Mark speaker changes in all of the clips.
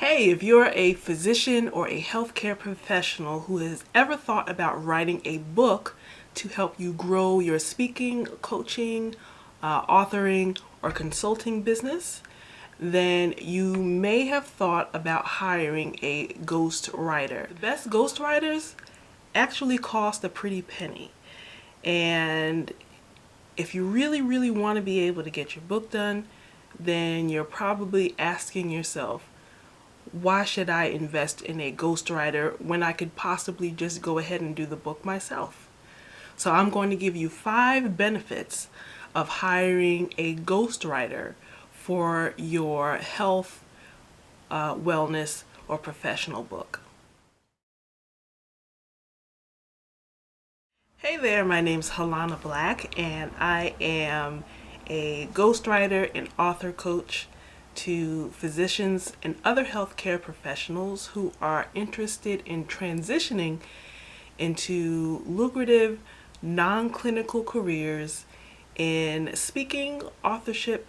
Speaker 1: Hey, if you're a physician or a healthcare professional who has ever thought about writing a book to help you grow your speaking, coaching, authoring, or consulting business, then you may have thought about hiring a ghostwriter. The best ghostwriters actually cost a pretty penny. And if you really want to be able to get your book done, then you're probably asking yourself, why should I invest in a ghostwriter when I could possibly just go ahead and do the book myself? So I'm going to give you 5 benefits of hiring a ghostwriter for your health, wellness, or professional book. Hey there, my name's Helana Black, and I am a ghostwriter and author coach to physicians and other healthcare professionals who are interested in transitioning into lucrative, non-clinical careers in speaking, authorship,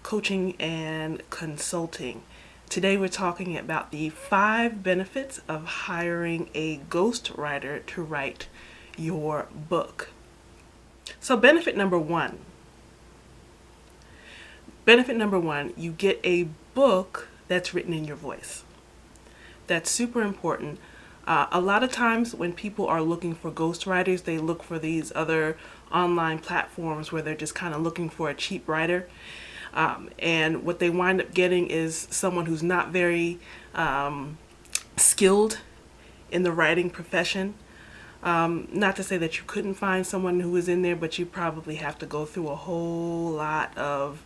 Speaker 1: coaching, and consulting. Today we're talking about the 5 benefits of hiring a ghostwriter to write your book. So benefit number 1. Benefit number 1, you get a book that's written in your voice. That's super important. A lot of times when people are looking for ghostwriters, they look for these other online platforms where they're just kind of looking for a cheap writer. And what they wind up getting is someone who's not very skilled in the writing profession. Not to say that you couldn't find someone who was in there, but you probably have to go through a whole lot of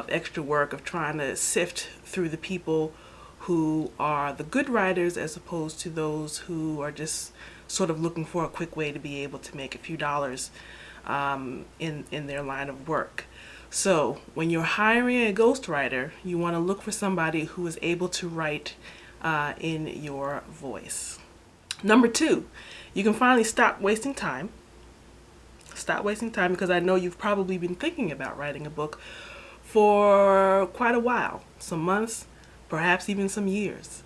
Speaker 1: extra work of trying to sift through the people who are the good writers as opposed to those who are just sort of looking for a quick way to be able to make a few dollars in their line of work. So when you're hiring a ghostwriter, you want to look for somebody who is able to write in your voice. Number 2, you can finally stop wasting time. Stop wasting time, because I know you've probably been thinking about writing a book for quite a while, some months, perhaps even some years,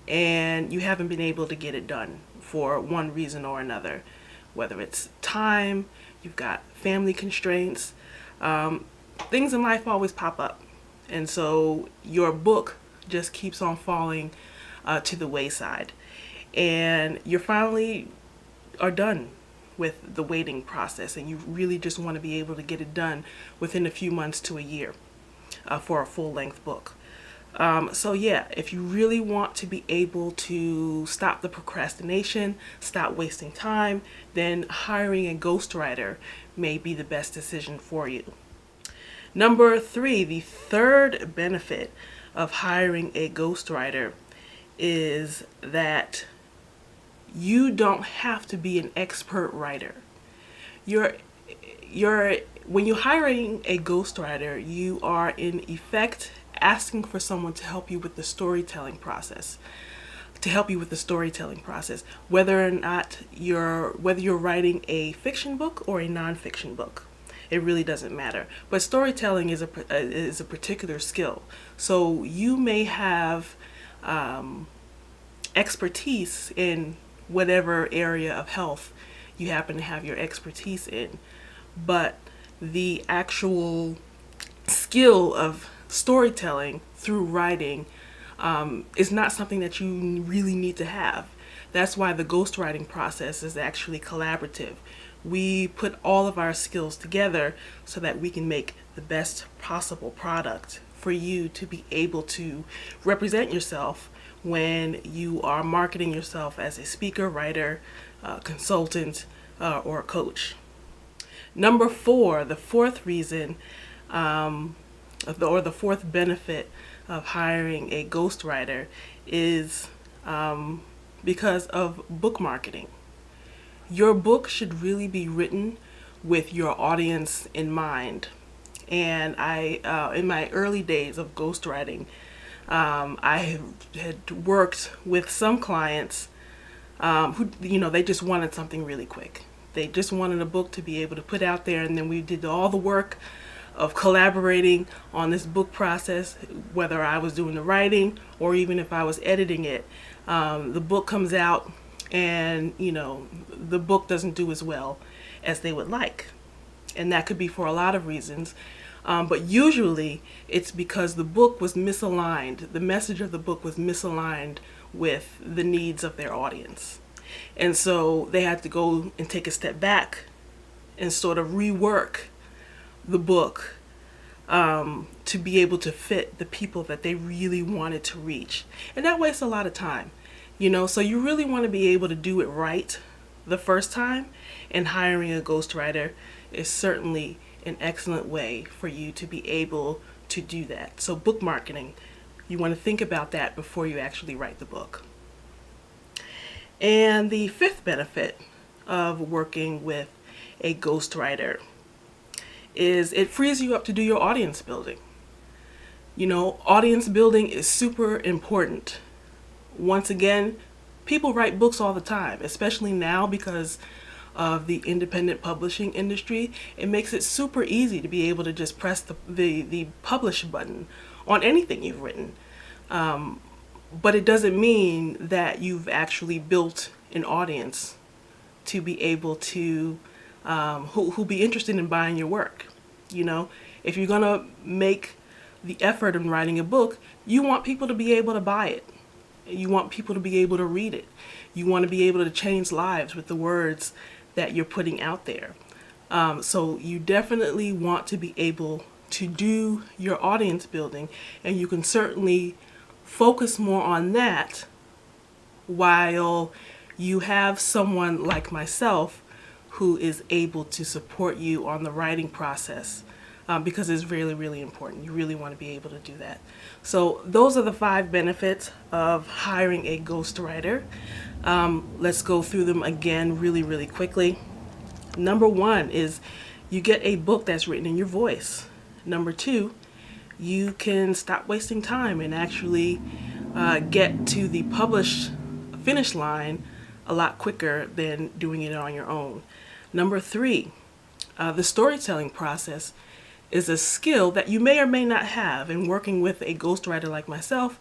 Speaker 1: and you haven't been able to get it done for one reason or another, whether it's time, you've got family constraints, things in life always pop up, and so your book just keeps on falling to the wayside, and you finally are done with the waiting process, and you really just want to be able to get it done within a few months to a year for a full-length book. So yeah, if you really want to be able to stop the procrastination, stop wasting time, then hiring a ghostwriter may be the best decision for you. Number 3, the third benefit of hiring a ghostwriter is that you don't have to be an expert writer. When you're hiring a ghostwriter, you are in effect asking for someone to help you with the storytelling process. Whether or not you're writing a fiction book or a nonfiction book, it really doesn't matter. But storytelling is a particular skill. So you may have expertise in whatever area of health you happen to have your expertise in, but the actual skill of storytelling through writing is not something that you really need to have. That's why the ghostwriting process is actually collaborative. We put all of our skills together so that we can make the best possible product for you to be able to represent yourself when you are marketing yourself as a speaker, writer, consultant, or coach. Number 4, the fourth reason, or the fourth benefit of hiring a ghostwriter is because of book marketing. Your book should really be written with your audience in mind. And in my early days of ghostwriting, I had worked with some clients who, they just wanted something really quick. They just wanted a book to be able to put out there, and then we did all the work of collaborating on this book process, whether I was doing the writing or even if I was editing it. The book comes out and, you know, the book doesn't do as well as they would like. And that could be for a lot of reasons. But usually it's because the book was misaligned. The message of the book was misaligned with the needs of their audience. And so they had to go and take a step back and sort of rework the book to be able to fit the people that they really wanted to reach. And that wastes a lot of time, you know, so you really want to be able to do it right the first time, and hiring a ghostwriter is certainly an excellent way for you to be able to do that. So book marketing, you want to think about that before you actually write the book. And the fifth benefit of working with a ghostwriter is it frees you up to do your audience building. You know, audience building is super important. Once again, people write books all the time, especially now because of the independent publishing industry. It makes it super easy to be able to just press the publish button on anything you've written. But it doesn't mean that you've actually built an audience to be able to who'll be interested in buying your work. You know, if you're gonna make the effort in writing a book, you want people to be able to buy it. You want people to be able to read it. You want to be able to change lives with the words that you're putting out there. So you definitely want to be able to do your audience building, and you can certainly focus more on that while you have someone like myself who is able to support you on the writing process, because it's really, really important. You really want to be able to do that. So those are the 5 benefits of hiring a ghostwriter. Let's go through them again really, really quickly. Number 1 is you get a book that's written in your voice. Number 2, you can stop wasting time and actually get to the published finish line a lot quicker than doing it on your own. Number 3, the storytelling process is a skill that you may or may not have, and working with a ghostwriter like myself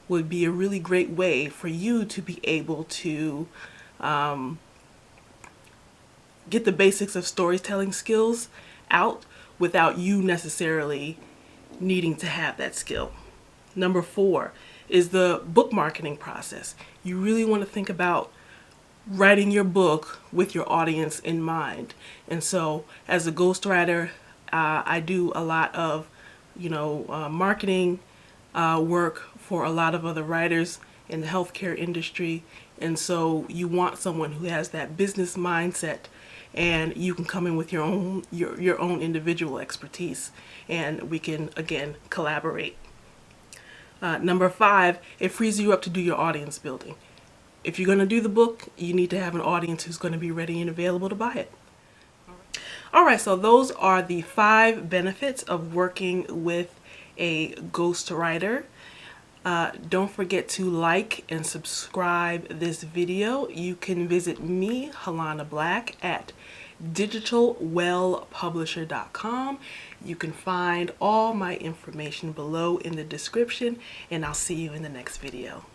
Speaker 1: would be a really great way for you to be able to get the basics of storytelling skills out without you necessarily needing to have that skill. Number 4 is the book marketing process. You really want to think about writing your book with your audience in mind. And so as a ghostwriter, I do a lot of, you know, marketing work for a lot of other writers in the healthcare industry. And so you want someone who has that business mindset, and you can come in with your own individual expertise, and we can again collaborate. Number 5, it frees you up to do your audience building. If you're going to do the book, you need to have an audience who's going to be ready and available to buy it. Alright, so those are the 5 benefits of working with a ghostwriter. Don't forget to like and subscribe this video. You can visit me, Helana Black, at digitalwellpublisher.com. You can find all my information below in the description, and I'll see you in the next video.